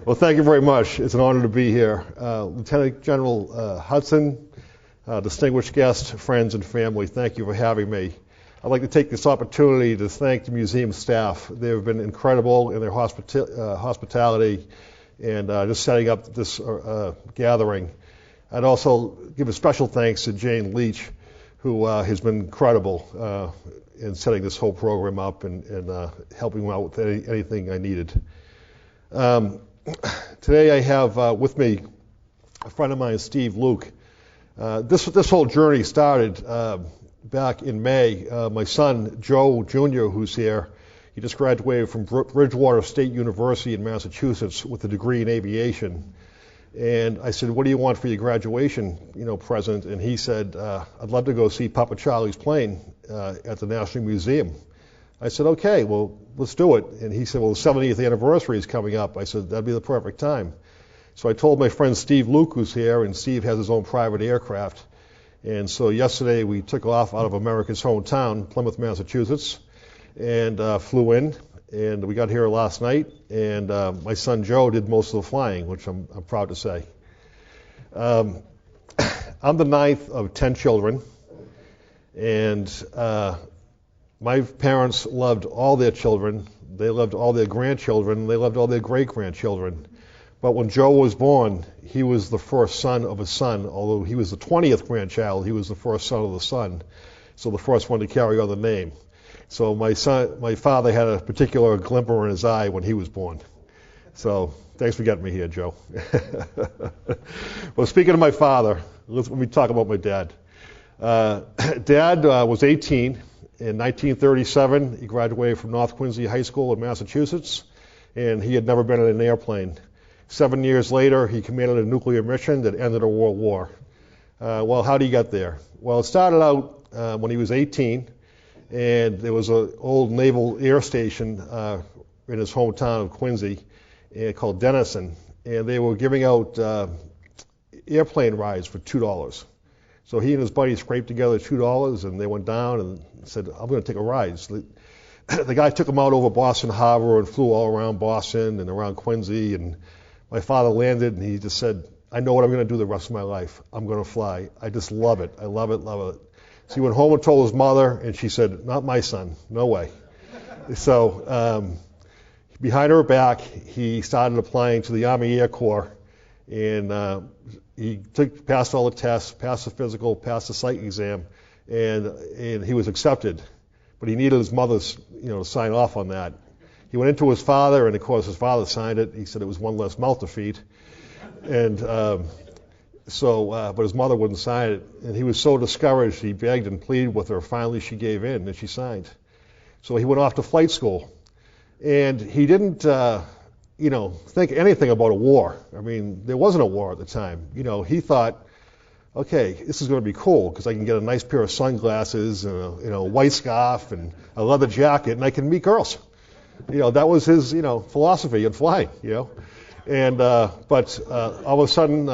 Well, thank you very much. It's an honor to be here. Lieutenant General Hudson, distinguished guests, friends, and family, thank you for having me. I'd like to take this opportunity to thank the museum staff. They have been incredible in their hospitality and just setting up this gathering. I'd also give a special thanks to Jane Leach, who has been incredible in setting this whole program up and helping me out with anything I needed. Today I have with me a friend of mine, Steve Luke. This whole journey started back in May. My son, Joe Jr., who's here, he just graduated from Bridgewater State University in Massachusetts with a degree in aviation. And I said, what do you want for your graduation, present? And he said, I'd love to go see Papa Charlie's plane at the National Museum. I said, okay, well, let's do it. And he said, well, the 70th anniversary is coming up. I said, that'd be the perfect time. So I told my friend Steve Luke, who's here, and Steve has his own private aircraft. And so yesterday we took off out of America's hometown, Plymouth, Massachusetts, and flew in. And we got here last night, and my son Joe did most of the flying, which I'm proud to say. I'm the ninth of 10 children, and my parents loved all their children. They loved all their grandchildren. They loved all their great-grandchildren. But when Joe was born, he was the first son of a son. Although he was the 20th grandchild, he was the first son of the son, so the first one to carry on the name. So my father had a particular glimmer in his eye when he was born. So thanks for getting me here, Joe. Well, speaking of my father, let me talk about my dad. Dad was 18. In 1937, he graduated from North Quincy High School in Massachusetts, and he had never been in an airplane. 7 years later, he commanded a nuclear mission that ended a world war. Well, how did he get there? Well, it started out when he was 18, and there was an old naval air station in his hometown of Quincy called Denison, and they were giving out airplane rides for $2. So he and his buddy scraped together $2, and they went down and said, I'm going to take a ride. So the guy took him out over Boston Harbor and flew all around Boston and around Quincy, and my father landed, and he just said, I know what I'm going to do the rest of my life. I'm going to fly. I just love it. I love it, love it. So he went home and told his mother, and she said, not my son. No way. So behind her back, he started applying to the Army Air Corps, and he passed all the tests, passed the physical, passed the psych exam, and he was accepted. But he needed his mother, to sign off on that. He went into his father, and of course his father signed it. He said it was one less mouth to feed, and but his mother wouldn't sign it, and he was so discouraged. He begged and pleaded with her. Finally, she gave in, and she signed. So he went off to flight school, and he didn't, think anything about a war. I mean, there wasn't a war at the time. He thought, okay, this is going to be cool because I can get a nice pair of sunglasses and a white scarf and a leather jacket, and I can meet girls. That was his, philosophy in flying, And but all of a sudden,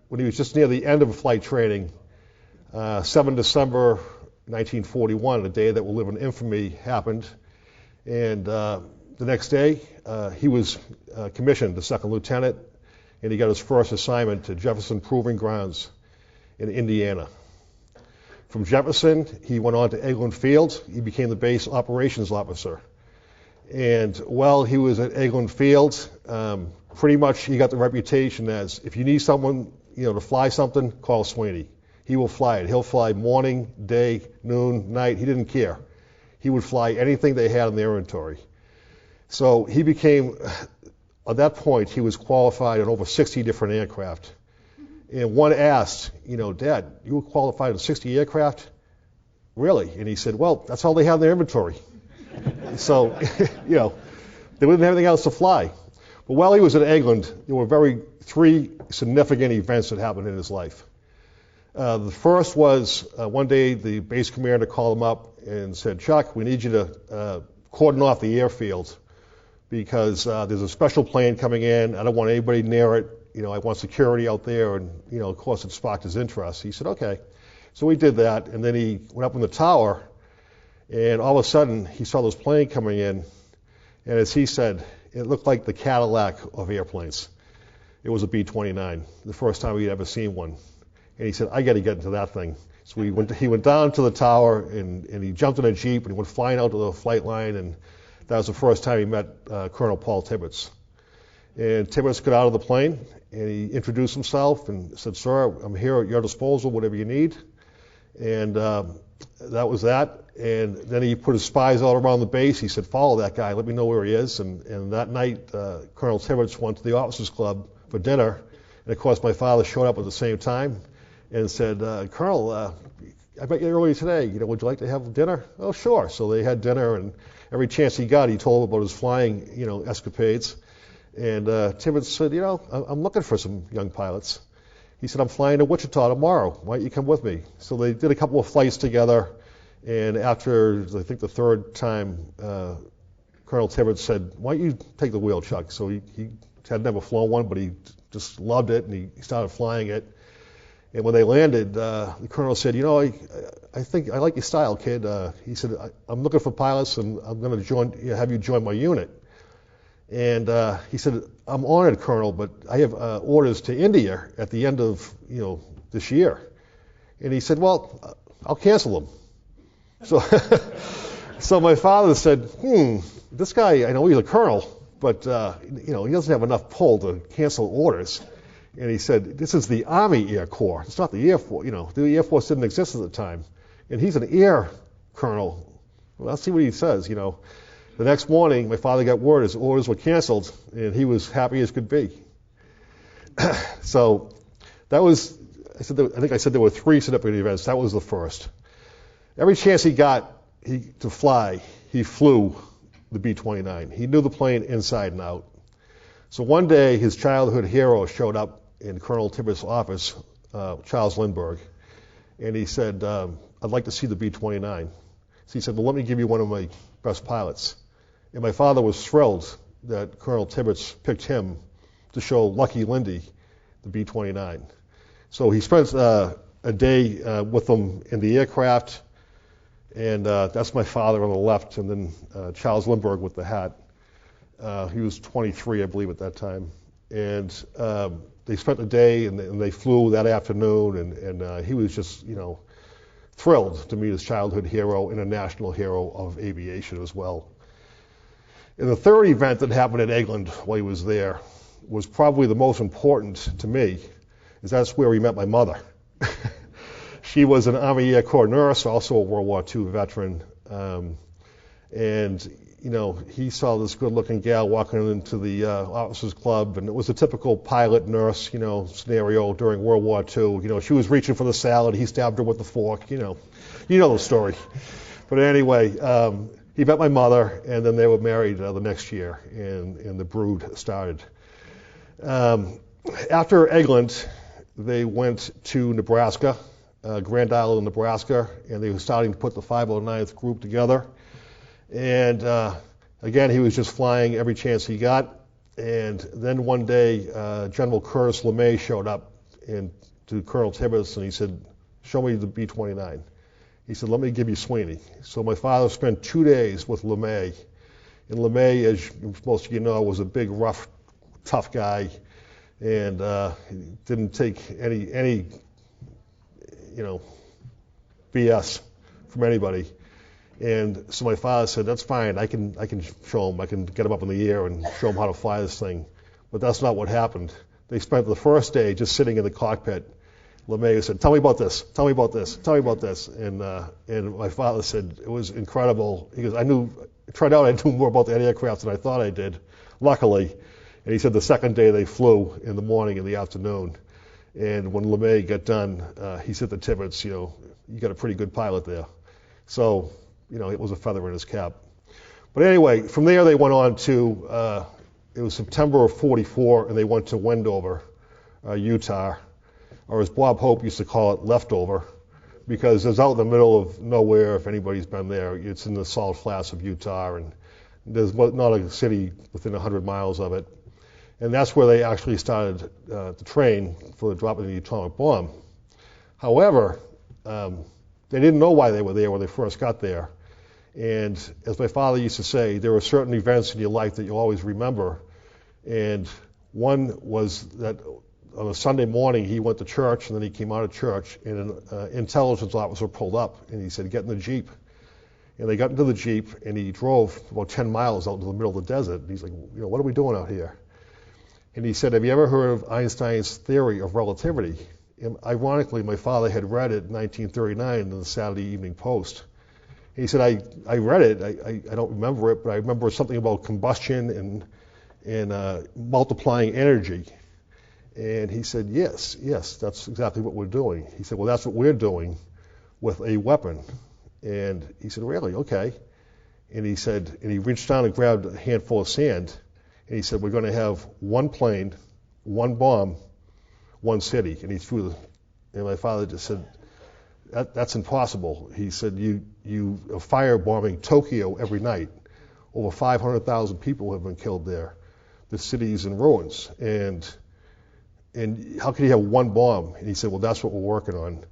when he was just near the end of flight training, 7 December 1941, a day that will live in infamy, happened. And the next day, he was commissioned to second lieutenant, and he got his first assignment to Jefferson Proving Grounds in Indiana. From Jefferson, he went on to Eglin Field. He became the base operations officer. And while he was at Eglin Field, pretty much he got the reputation as, if you need someone, to fly something, call Sweeney. He will fly it. He'll fly morning, day, noon, night. He didn't care. He would fly anything they had in their inventory. So he became, at that point, he was qualified in over 60 different aircraft. And one asked, Dad, you were qualified in 60 aircraft? Really? And he said, well, that's all they have in their inventory. So, they wouldn't have anything else to fly. But while he was at Eglin, there were three significant events that happened in his life. The first was one day the base commander called him up and said, Chuck, we need you to cordon off the airfield because there's a special plane coming in. I don't want anybody near it. I want security out there. And, of course, it sparked his interest. He said, okay. So we did that. And then he went up in the tower, and all of a sudden he saw this plane coming in. And as he said, It looked like the Cadillac of airplanes. It was a B-29, the first time he'd ever seen one. And he said, I got to get into that thing. So he went down to the tower, and he jumped in a Jeep, and he went flying out to the flight line, and that was the first time he met Colonel Paul Tibbets. And Tibbets got out of the plane, and he introduced himself and said, sir, I'm here at your disposal, whatever you need. And that was that. And then he put his spies all around the base. He said, follow that guy, let me know where he is. And that night, Colonel Tibbets went to the officers' club for dinner. And of course, my father showed up at the same time and said, Colonel, I met you earlier today. Would you like to have dinner? Oh, sure. So they had dinner, and every chance he got, he told him about his flying, escapades. And Tibbets said, I'm looking for some young pilots. He said, I'm flying to Wichita tomorrow. Why don't you come with me? So they did a couple of flights together. And after, I think, the third time, Colonel Tibbets said, why don't you take the wheel, Chuck? So he had never flown one, but he just loved it, and he started flying it. And when they landed, the colonel said, I think I like your style, kid. He said, I'm looking for pilots, and I'm going to have you join my unit. And he said, I'm honored, Colonel, but I have orders to India at the end of this year. And he said, well, I'll cancel them. So my father said, this guy, I know he's a colonel, but he doesn't have enough pull to cancel orders. And he said, this is the Army Air Corps. It's not the Air Force. The Air Force didn't exist at the time. And he's an air colonel. Well, let's see what he says. The next morning, my father got word his orders were canceled, and he was happy as could be. So that was, I think I said there were 3 significant events. That was the first. Every chance he got to fly, he flew the B-29. He knew the plane inside and out. So one day, his childhood hero showed up in Colonel Tibbets' office, Charles Lindbergh, and he said, I'd like to see the B-29. So he said, well, let me give you one of my best pilots. And my father was thrilled that Colonel Tibbets picked him to show Lucky Lindy the B-29. So he spent a day with them in the aircraft, and that's my father on the left, and then Charles Lindbergh with the hat. He was 23, I believe, at that time. And they spent the day, and they flew that afternoon, and he was just, thrilled to meet his childhood hero and a national hero of aviation as well. And the third event that happened at Eglin while he was there was probably the most important to me, is that's where we met my mother. She was an Army Air Corps nurse, also a World War II veteran. And he saw this good-looking gal walking into the officers' club, and it was a typical pilot-nurse, scenario during World War II. She was reaching for the salad, he stabbed her with the fork, you know the story. But anyway, he met my mother, and then they were married the next year, and the brood started. After Eglin, they went to Nebraska, Grand Island, Nebraska, and they were starting to put the 509th group together. And again, he was just flying every chance he got. And then one day, General Curtis LeMay showed up to Colonel Tibbets, and he said, show me the B-29. He said, let me give you Sweeney. So my father spent 2 days with LeMay. And LeMay, as most of you know, was a big, rough, tough guy, and he didn't take any BS from anybody. And so my father said, that's fine, I can show him, I can get him up in the air and show him how to fly this thing. But that's not what happened. They spent the first day just sitting in the cockpit. LeMay said, tell me about this, tell me about this, tell me about this. And my father said, it was incredible. He goes, I knew more about that aircraft than I thought I did, luckily. And he said the second day they flew in the morning and the afternoon. And when LeMay got done, he said to Tibbets, you got a pretty good pilot there. So, it was a feather in his cap. But anyway, from there they went on to, it was September of '44, and they went to Wendover, Utah, or as Bob Hope used to call it, leftover, because it's out in the middle of nowhere. If anybody's been there, it's in the salt flats of Utah, and there's not a city within 100 miles of it. And that's where they actually started to train for the dropping of the atomic bomb. However, they didn't know why they were there when they first got there. And as my father used to say, there are certain events in your life that you'll always remember. And one was that on a Sunday morning, he went to church, and then he came out of church, and an intelligence officer pulled up, and he said, "Get in the Jeep." And they got into the Jeep, and he drove about 10 miles out into the middle of the desert. And he's like, "What are we doing out here?" And he said, "Have you ever heard of Einstein's theory of relativity?" And ironically, my father had read it in 1939 in the Saturday Evening Post. And he said, I read it. I don't remember it, but I remember something about combustion and multiplying energy. And he said, yes, that's exactly what we're doing. He said, well, that's what we're doing with a weapon. And he said, really? Okay. And he said, and he reached down and grabbed a handful of sand, and he said, we're going to have one plane, one bomb, one city. And he threw and my father just said, that's impossible. He said, you are firebombing Tokyo every night. Over 500,000 people have been killed there. The city's in ruins. And how can you have one bomb? And he said, well, that's what we're working on.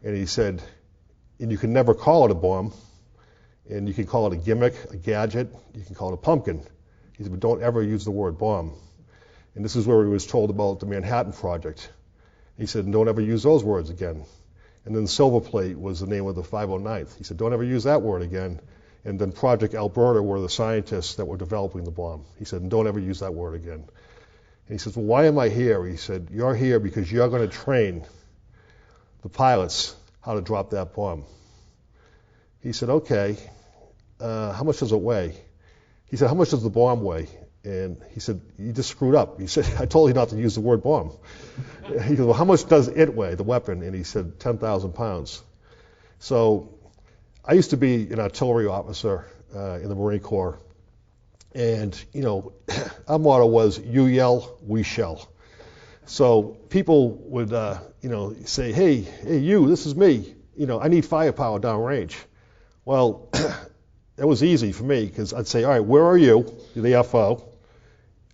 And he said, and you can never call it a bomb, and you can call it a gimmick, a gadget, you can call it a pumpkin. He said, but don't ever use the word bomb. And this is where he was told about the Manhattan Project. He said, don't ever use those words again. And then Silver Plate was the name of the 509th. He said, don't ever use that word again. And then Project Alberta were the scientists that were developing the bomb. He said, don't ever use that word again. And he says, well, why am I here? He said, you're here because you're going to train the pilots how to drop that bomb. He said, okay, how much does it weigh? He said, how much does the bomb weigh? And he said, you just screwed up. He said, I told you not to use the word bomb. He said, well, how much does it weigh, the weapon? And he said, 10,000 pounds. So I used to be an artillery officer in the Marine Corps. And, our motto was, you yell, we shell. So people would, say, hey, you, this is me. I need firepower downrange. Well, that was easy for me because I'd say, all right, where are you, the FO?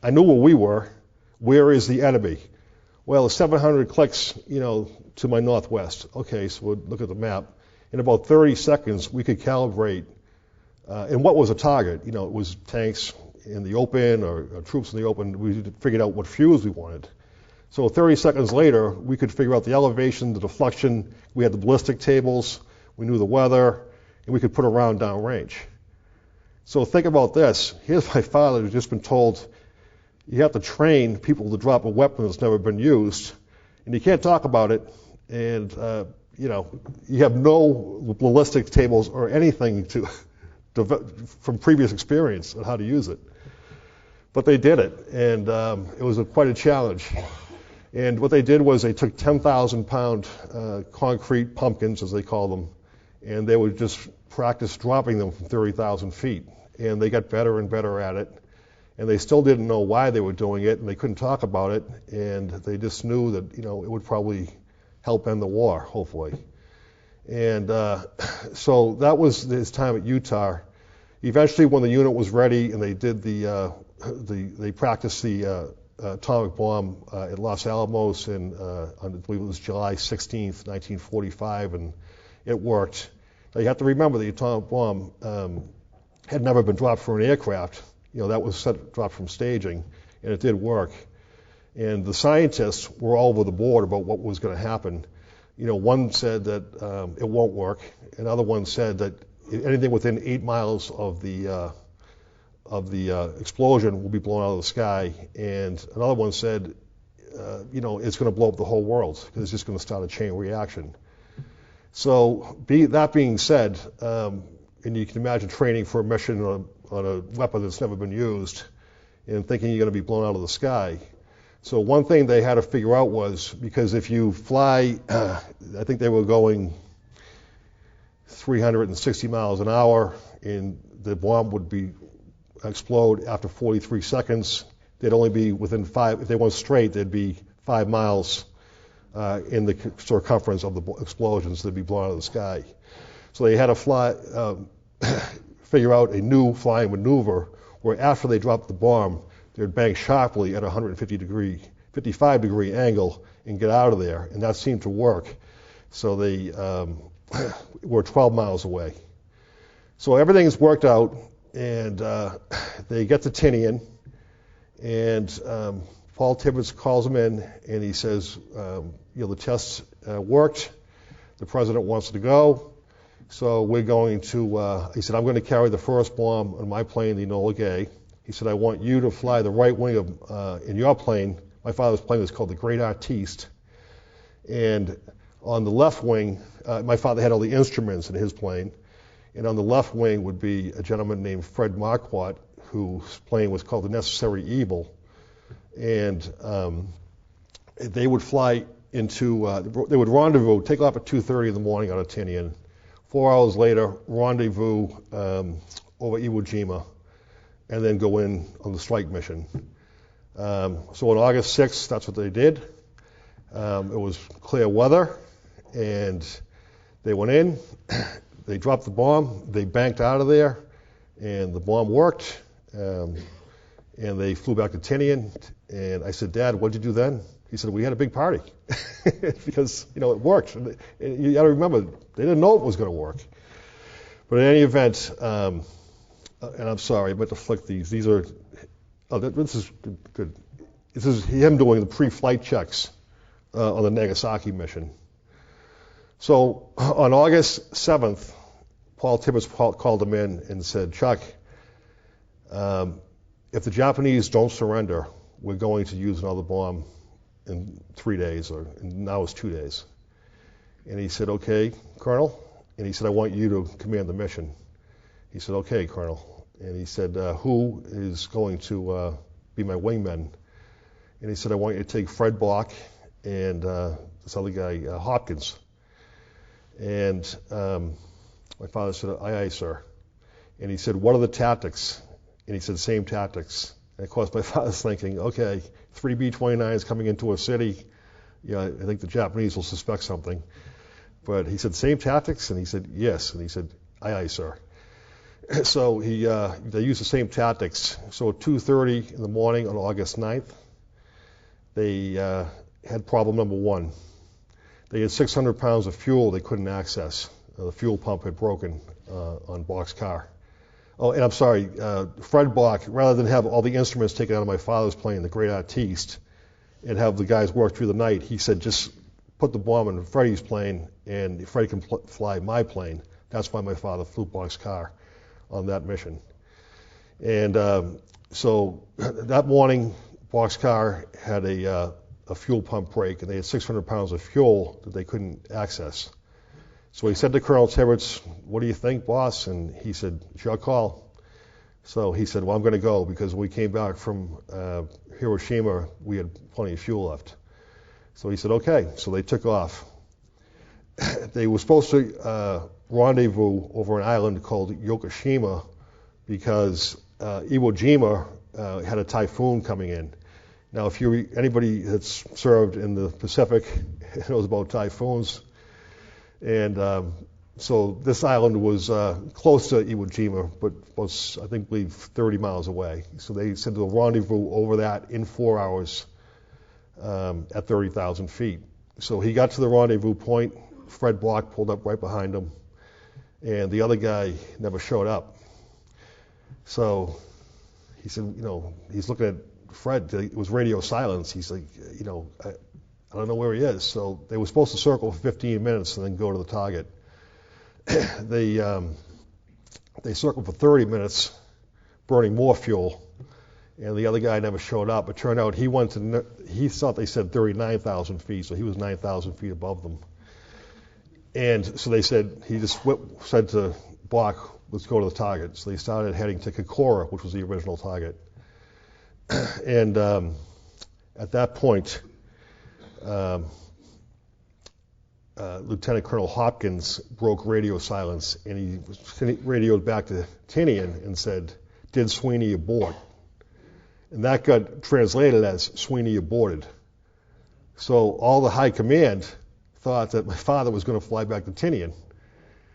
I knew where we were. Where is the enemy? Well, 700 clicks, to my northwest. Okay, so we'll look at the map. In about 30 seconds, we could calibrate. And what was a target? It was tanks in the open or troops in the open. We figured out what fuels we wanted. So 30 seconds later, we could figure out the elevation, the deflection. We had the ballistic tables. We knew the weather. And we could put a round downrange. So think about this. Here's my father who's just been told you have to train people to drop a weapon that's never been used. And you can't talk about it. And, you have no ballistic tables or anything from previous experience on how to use it. But they did it. And it was quite a challenge. And what they did was they took 10,000-pound concrete pumpkins, as they call them, and they would just practice dropping them from 30,000 feet. And they got better and better at it. And they still didn't know why they were doing it, and they couldn't talk about it. And they just knew that, it would probably help end the war, hopefully. And so that was his time at Utah. Eventually, when the unit was ready and they did they practiced the atomic bomb at Los Alamos on, I believe it was July 16th, 1945, and it worked. Now, you have to remember the atomic bomb had never been dropped from an aircraft. That was dropped from staging, and it did work. And the scientists were all over the board about what was going to happen. One said that it won't work. Another one said that anything within 8 miles of the explosion will be blown out of the sky. And another one said, it's going to blow up the whole world because it's just going to start a chain reaction. So that being said, and you can imagine training for a mission on a weapon that's never been used and thinking you're going to be blown out of the sky. So one thing they had to figure out was, because if you fly, I think they were going 360 miles an hour, and the bomb would explode after 43 seconds. They'd only be within 5, if they went straight, they'd be 5 miles in the circumference of the explosions. They'd be blown out of the sky. So they had to figure out a new flying maneuver where after they dropped the bomb, they'd bank sharply at a 55-degree angle and get out of there. And that seemed to work. So they were 12 miles away. So everything's worked out, and they get to Tinian, and Paul Tibbets calls him in, and he says, the test worked. The president wants to go, so we're going to. He said, I'm going to carry the first bomb on my plane, the Enola Gay. He said, I want you to fly the right wing of in your plane. My father's plane was called the Great Artiste, and on the left wing, my father had all the instruments in his plane. And on the left wing would be a gentleman named Fred Marquardt, whose plane was called the Necessary Evil. And they would fly into, they would rendezvous, take off at 2:30 in the morning out of Tinian. 4 hours later, rendezvous over Iwo Jima, and then go in on the strike mission. So on August 6th, that's what they did. It was clear weather, and they went in. They dropped the bomb, they banked out of there, and the bomb worked, and they flew back to Tinian, and I said, Dad, what'd you do then? He said, we had a big party, because, it worked. And you got to remember, they didn't know it was going to work. But in any event, and I'm sorry, I meant to flick these. These are, this is good. This is him doing the pre-flight checks on the Nagasaki mission. So on August 7th, Paul Tibbets called him in and said, Chuck, if the Japanese don't surrender, we're going to use another bomb in 3 days, and now it's 2 days. And he said, okay, Colonel. And he said, I want you to command the mission. He said, okay, Colonel. And he said, who is going to be my wingman? And he said, I want you to take Fred Block and this other guy, Hopkins. And my father said, aye, sir. And he said, what are the tactics? And he said, same tactics. And of course, my father's thinking, okay, 3 B-29s coming into a city. I think the Japanese will suspect something. But he said, same tactics? And he said, yes. And he said, aye, sir. So they used the same tactics. So at 2:30 in the morning on August 9th, they had problem number one. They had 600 pounds of fuel they couldn't access. The fuel pump had broken on Bockscar. Oh, and I'm sorry, Fred Block, rather than have all the instruments taken out of my father's plane, the Great Artiste, and have the guys work through the night, he said, just put the bomb in Freddie's plane, and Freddie can fly my plane. That's why my father flew Bockscar on that mission. And so that morning, Bockscar had a fuel pump break, and they had 600 pounds of fuel that they couldn't access. So he said to Colonel Tibbets, what do you think, boss? And he said, it's your call. So he said, well, I'm going to go, because when we came back from Hiroshima, we had plenty of fuel left. So he said, okay. So they took off. They were supposed to rendezvous over an island called Yokoshima, because Iwo Jima had a typhoon coming in. Now, if anybody that's served in the Pacific knows about typhoons, and so this island was close to Iwo Jima, but was, I think, 30 miles away. So they said they'll rendezvous over that in 4 hours at 30,000 feet. So he got to the rendezvous point. Fred Block pulled up right behind him, and the other guy never showed up. So he said, he's looking at Fred. It was radio silence. He's like, I don't know where he is. So they were supposed to circle for 15 minutes and then go to the target. They circled for 30 minutes, burning more fuel, and the other guy never showed up. It turned out he thought they said 39,000 feet, so he was 9,000 feet above them. And so they said, he just said to Block, let's go to the target. So they started heading to Kokora, which was the original target. And at that point, Lieutenant Colonel Hopkins broke radio silence, and he radioed back to Tinian and said, did Sweeney abort? And that got translated as Sweeney aborted. So all the high command thought that my father was going to fly back to Tinian.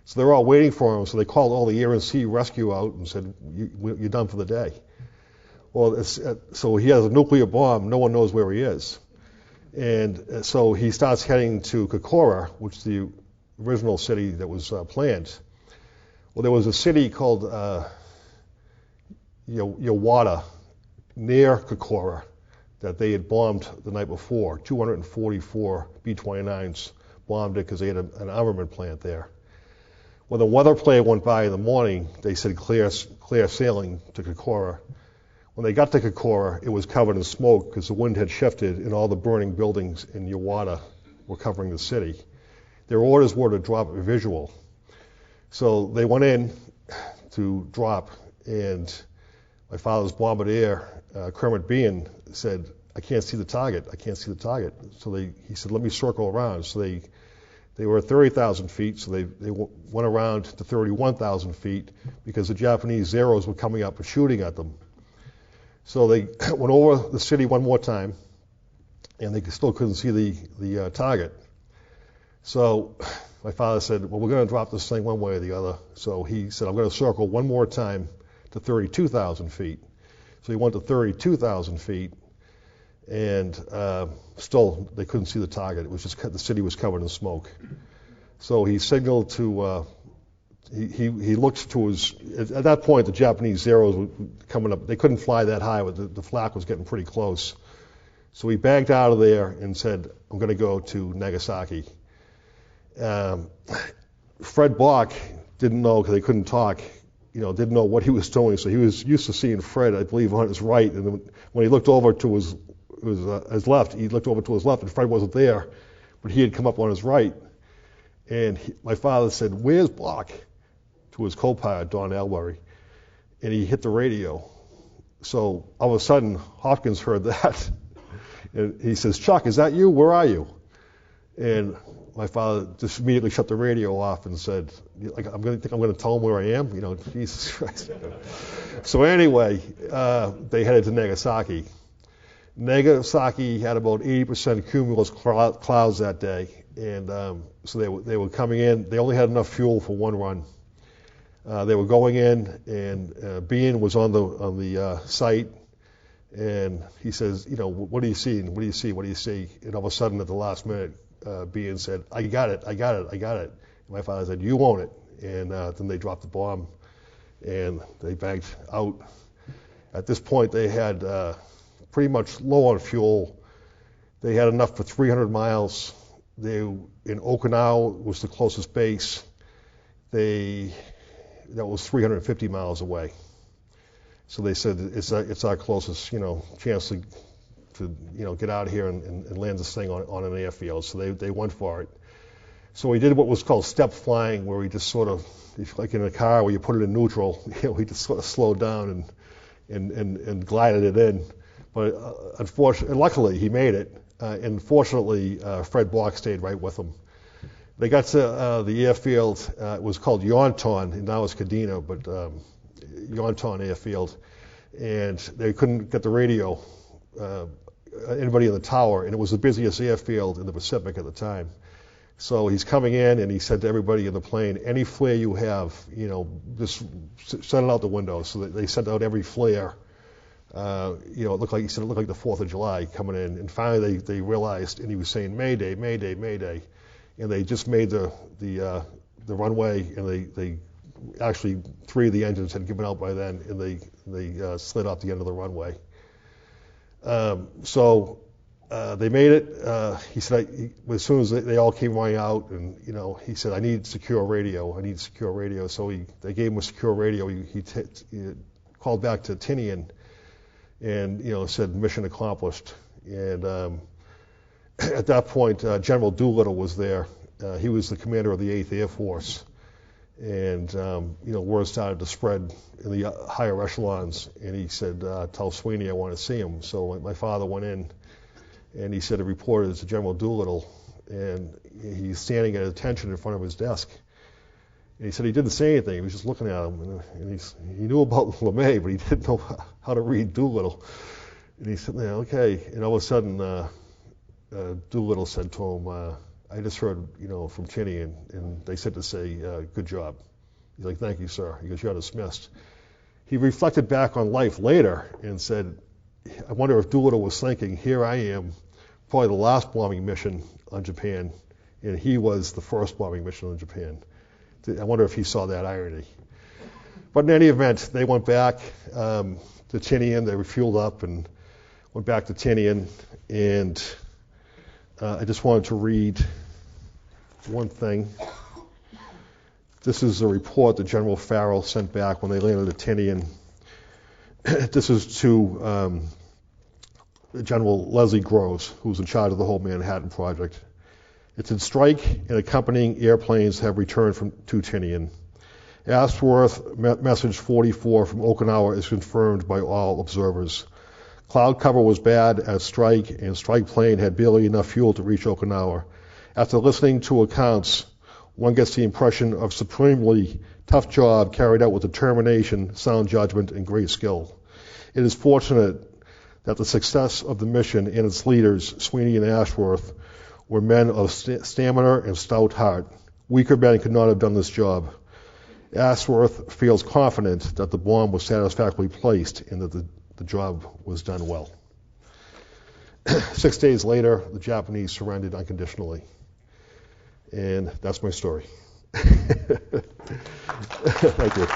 So they were all waiting for him, so they called all the air and sea rescue out and said, you're done for the day. Well, so he has a nuclear bomb. No one knows where he is. And so he starts heading to Kokora, which is the original city that was planned. Well, there was a city called Yawata near Kokora that they had bombed the night before. 244 B-29s bombed it because they had an armament plant there. When the weather plane went by in the morning, they said clear sailing to Kokora. When they got to Kokora, it was covered in smoke because the wind had shifted and all the burning buildings in Yawata were covering the city. Their orders were to drop a visual. So they went in to drop, and my father's bombardier, Kermit Bean, said, I can't see the target. I can't see the target. So he said, let me circle around. So they were at 30,000 feet, so they went around to 31,000 feet because the Japanese Zeros were coming up and shooting at them. So they went over the city one more time, and they still couldn't see the target. So my father said, well, we're going to drop this thing one way or the other. So he said, I'm going to circle one more time to 32,000 feet. So he went to 32,000 feet, and still they couldn't see the target. It was just the city was covered in smoke. So he signaled to, he looked to his, at that point the Japanese Zeros were coming up. They couldn't fly that high, but the flak was getting pretty close. So he backed out of there and said, I'm going to go to Nagasaki. Fred Bock didn't know, because they couldn't talk, didn't know what he was doing. So he was used to seeing Fred, I believe, on his right. And then when he looked over to his left, he looked over to his left, and Fred wasn't there, but he had come up on his right. And my father said, where's Bock? To his co-pilot, Don Albury. And he hit the radio. So all of a sudden, Hopkins heard that. And he says, Chuck, is that you? Where are you? And my father just immediately shut the radio off and said, I'm going to tell him where I am? Jesus Christ. So anyway, they headed to Nagasaki. Nagasaki had about 80% cumulus clouds that day. And so they were coming in. They only had enough fuel for one run. They were going in, and Bean was on the site. And he says, what are you seeing? What do you see? What do you see? And all of a sudden, at the last minute, Bean said, I got it. And my father said, you own it. And then they dropped the bomb, and they banked out. At this point, they had pretty much low on fuel. They had enough for 300 miles. In Okinawa was the closest base. That was 350 miles away. So they said it's our closest, chance to get out of here and land this thing on an airfield. So they went for it. So he did what was called step flying, where he just sort of, like in a car where you put it in neutral, he just sort of slowed down and glided it in. But unfortunately, luckily he made it. And fortunately, Fred Bock stayed right with him. They got to the airfield. It was called Yonton, and now it's Kadena, but Yonton Airfield. And they couldn't get the radio, anybody in the tower, and it was the busiest airfield in the Pacific at the time. So he's coming in, and he said to everybody in the plane, any flare you have, just send it out the window. So they sent out every flare. It looked like, he said it looked like the 4th of July coming in. And finally they realized, and he was saying, Mayday, Mayday, Mayday. And they just made the runway, and they actually 3 of the engines had given out by then, and they slid off the end of the runway. So they made it. He said, as soon as they all came running out, and he said, I need secure radio. So they gave him a secure radio. He called back to Tinian, and said mission accomplished. And at that point, General Doolittle was there. He was the commander of the 8th Air Force. And, word started to spread in the higher echelons. And he said, tell Sweeney I want to see him. So my father went in, and he said he reported to General Doolittle. And he's standing at attention in front of his desk. And he said he didn't say anything. He was just looking at him. And he knew about LeMay, but he didn't know how to read Doolittle. And he said, yeah, okay. And all of a sudden, Doolittle said to him, I just heard, from Chinny, and they said to say, good job. He's like, thank you, sir. He goes, you're dismissed. He reflected back on life later and said, I wonder if Doolittle was thinking, here I am, probably the last bombing mission on Japan, and he was the first bombing mission on Japan. I wonder if he saw that irony. But in any event, they went back to Tinian. They refueled up and went back to Tinian. And I just wanted to read one thing. This is a report that General Farrell sent back when they landed at Tinian. This is to General Leslie Groves, who's in charge of the whole Manhattan Project. It's in strike, and accompanying airplanes have returned to Tinian. Ashworth message 44 from Okinawa is confirmed by all observers. Cloud cover was bad at strike, and strike plane had barely enough fuel to reach Okinawa. After listening to accounts, one gets the impression of supremely tough job carried out with determination, sound judgment, and great skill. It is fortunate that the success of the mission and its leaders, Sweeney and Ashworth, were men of stamina and stout heart. Weaker men could not have done this job. Ashworth feels confident that the bomb was satisfactorily placed and that the job was done well. 6 days later, the Japanese surrendered unconditionally. And that's my story. Thank you.